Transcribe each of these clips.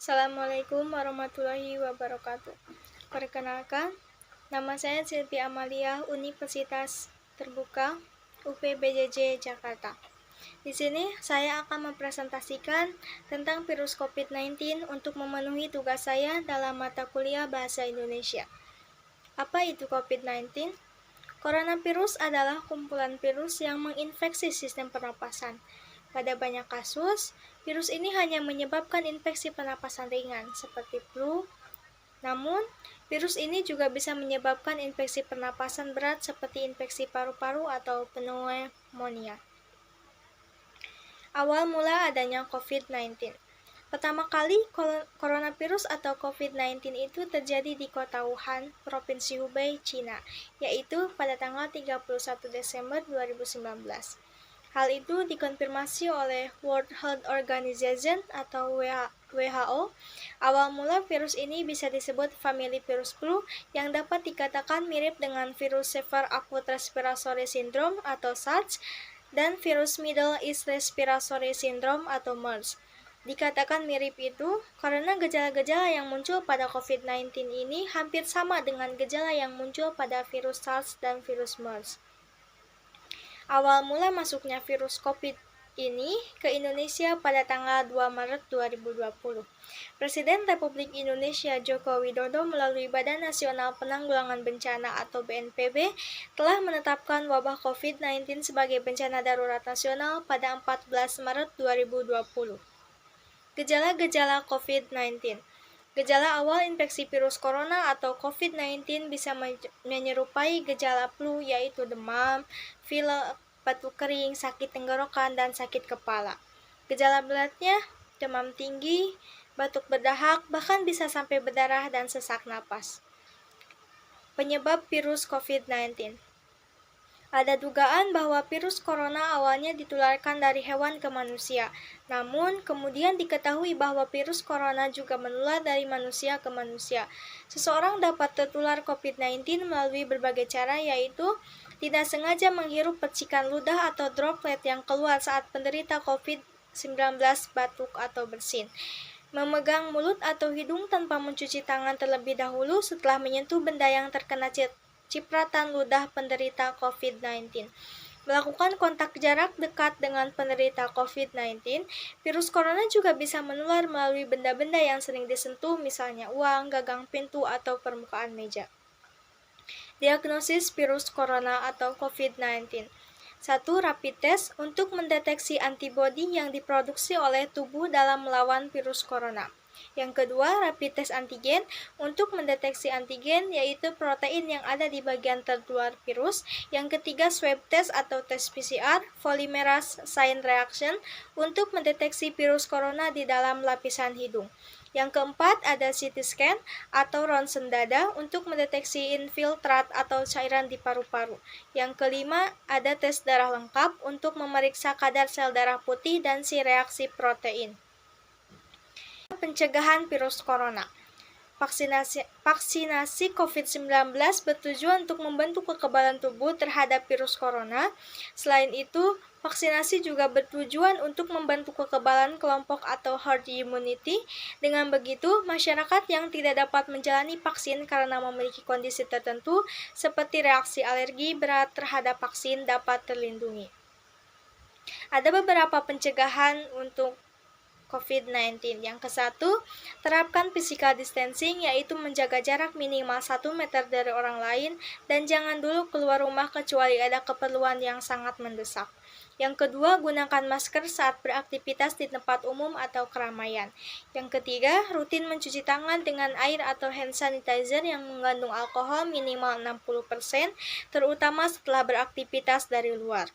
Assalamualaikum warahmatullahi wabarakatuh. Perkenalkan, nama saya Silvi Amalia, Universitas Terbuka UPBJJ Jakarta. Di sini saya akan mempresentasikan tentang virus COVID-19 untuk memenuhi tugas saya dalam mata kuliah Bahasa Indonesia. Apa itu COVID-19? Coronavirus adalah kumpulan virus yang menginfeksi sistem pernapasan. Pada banyak kasus, virus ini hanya menyebabkan infeksi pernapasan ringan seperti flu. Namun, virus ini juga bisa menyebabkan infeksi pernapasan berat seperti infeksi paru-paru atau pneumonia. Awal mula adanya COVID-19. Pertama kali coronavirus atau COVID-19 itu terjadi di kota Wuhan, Provinsi Hubei, Cina, yaitu pada tanggal 31 Desember 2019. Hal itu dikonfirmasi oleh World Health Organization atau WHO. Awal mula virus ini bisa disebut famili virus flu yang dapat dikatakan mirip dengan virus Severe Acute Respiratory Syndrome atau SARS dan virus Middle East Respiratory Syndrome atau MERS. Dikatakan mirip itu karena gejala-gejala yang muncul pada COVID-19 ini hampir sama dengan gejala yang muncul pada virus SARS dan virus MERS. Awal mula masuknya virus COVID ini ke Indonesia pada tanggal 2 Maret 2020. Presiden Republik Indonesia Joko Widodo melalui Badan Nasional Penanggulangan Bencana atau BNPB telah menetapkan wabah COVID-19 sebagai bencana darurat nasional pada 14 Maret 2020. Gejala-gejala COVID-19. Gejala awal infeksi virus corona atau COVID-19 bisa menyerupai gejala flu, yaitu demam, pilek, batuk kering, sakit tenggorokan, dan sakit kepala. Gejala beratnya demam tinggi, batuk berdahak, bahkan bisa sampai berdarah dan sesak napas. Penyebab virus COVID-19. Ada dugaan bahwa virus corona awalnya ditularkan dari hewan ke manusia. Namun, kemudian diketahui bahwa virus corona juga menular dari manusia ke manusia. Seseorang dapat tertular COVID-19 melalui berbagai cara, yaitu tidak sengaja menghirup percikan ludah atau droplet yang keluar saat penderita COVID-19 batuk atau bersin, memegang mulut atau hidung tanpa mencuci tangan terlebih dahulu setelah menyentuh benda yang terkena cipratan ludah penderita COVID-19, melakukan kontak jarak dekat dengan penderita COVID-19. Virus corona juga bisa menular melalui benda-benda yang sering disentuh, misalnya uang, gagang pintu, atau permukaan meja. Diagnosis virus corona atau COVID-19. 1. Rapid test untuk mendeteksi antibodi yang diproduksi oleh tubuh dalam melawan virus corona. Yang kedua, rapid test antigen untuk mendeteksi antigen, yaitu protein yang ada di bagian tertular virus. Yang ketiga, swab test atau tes PCR, polymerase chain reaction untuk mendeteksi virus corona di dalam lapisan hidung. Yang keempat, ada CT scan atau ronsen dada untuk mendeteksi infiltrat atau cairan di paru-paru. Yang kelima, ada tes darah lengkap untuk memeriksa kadar sel darah putih dan si reaksi protein. Pencegahan virus corona. Vaksinasi COVID-19 bertujuan untuk membentuk kekebalan tubuh terhadap virus corona. Selain itu, vaksinasi juga bertujuan untuk membentuk kekebalan kelompok atau herd immunity. Dengan begitu, masyarakat yang tidak dapat menjalani vaksin karena memiliki kondisi tertentu seperti reaksi alergi berat terhadap vaksin dapat terlindungi. Ada beberapa pencegahan untuk COVID-19. Yang ke-1, terapkan physical distancing, yaitu menjaga jarak minimal 1 meter dari orang lain dan jangan dulu keluar rumah kecuali ada keperluan yang sangat mendesak. Yang kedua, gunakan masker saat beraktivitas di tempat umum atau keramaian. Yang ketiga, rutin mencuci tangan dengan air atau hand sanitizer yang mengandung alkohol minimal 60%, terutama setelah beraktivitas dari luar.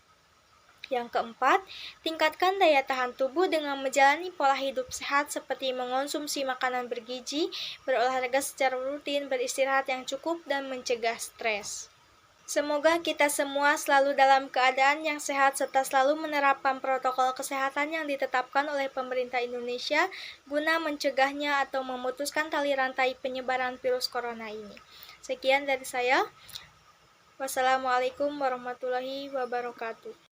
Yang keempat, tingkatkan daya tahan tubuh dengan menjalani pola hidup sehat seperti mengonsumsi makanan bergizi, berolahraga secara rutin, beristirahat yang cukup, dan mencegah stres. Semoga kita semua selalu dalam keadaan yang sehat serta selalu menerapkan protokol kesehatan yang ditetapkan oleh pemerintah Indonesia guna mencegahnya atau memutuskan tali rantai penyebaran virus corona ini. Sekian dari saya. Wassalamualaikum warahmatullahi wabarakatuh.